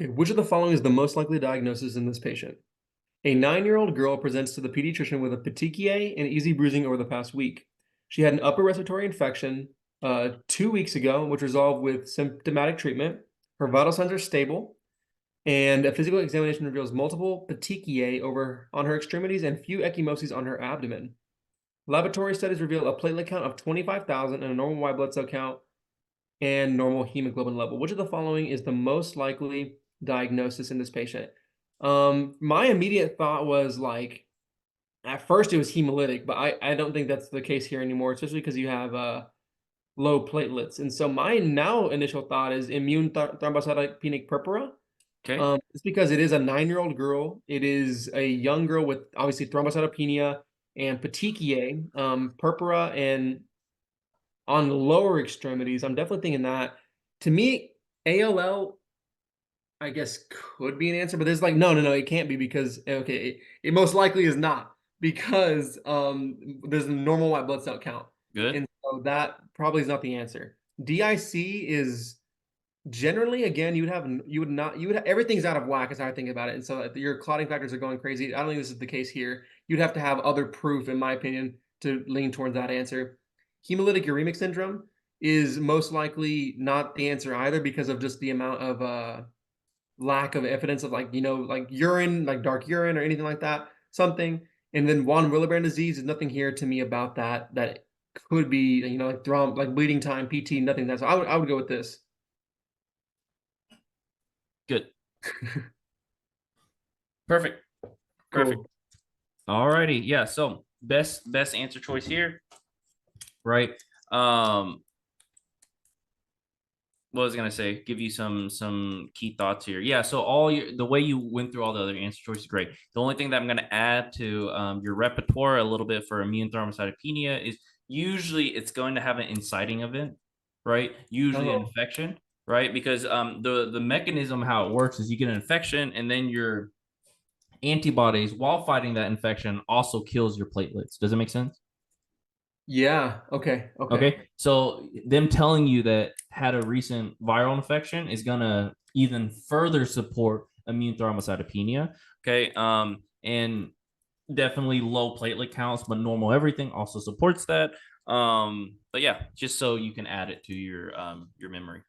Okay, which of the following is the most likely diagnosis in this patient? A 9-year-old girl presents to the pediatrician with a petechiae and easy bruising over the past week. She had an upper respiratory infection 2 weeks ago, which resolved with symptomatic treatment. Her vital signs are stable, and a physical examination reveals multiple petechiae over on her extremities and few ecchymoses on her abdomen. Laboratory studies reveal a platelet count of 25,000 and a normal white blood cell count and normal hemoglobin level. Which of the following is the most likely diagnosis in this patient? My immediate thought was like, at first it was hemolytic, but I don't think that's the case here anymore, especially because you have low platelets. And so my now initial thought is immune thrombocytopenic purpura. Okay. It's because it is a 9-year-old girl. It is a young girl with obviously thrombocytopenia and petechiae, purpura, and on lower extremities. I'm definitely thinking that. To me, ALL, I guess, could be an answer, but there's like, no, no, no, it can't be because okay, it most likely is not because there's a normal white blood cell count, Good. and so that probably is not the answer. DIC is generally, again, you would everything's out of whack is how I think about it, and so your clotting factors are going crazy. I don't think this is the case here. You'd have to have other proof, in my opinion, to lean towards that answer. Hemolytic uremic syndrome is most likely not the answer either because of just the amount of lack of evidence of like, like urine, like dark urine or anything like that, something. And then von Willebrand disease is nothing here to me about that. That could be, like like bleeding time, PT, nothing. That's so I would go with this. Good. Perfect. Perfect. Cool. All righty. Yeah. So best answer choice here, right? What was I gonna say? Give you some key thoughts here. Yeah. So the way you went through all the other answer choices, great. The only thing that I'm gonna add to your repertoire a little bit for immune thrombocytopenia is usually it's going to have an inciting event, right? Usually an Oh, infection, right? Because the mechanism how it works is you get an infection and then your antibodies while fighting that infection also kills your platelets. Does it make sense? yeah. Okay. Okay. Okay. So them telling you that had a recent viral infection is gonna even further support immune thrombocytopenia. Okay. And definitely low platelet counts, but normal everything also supports that. But yeah, just so you can add it to your memory.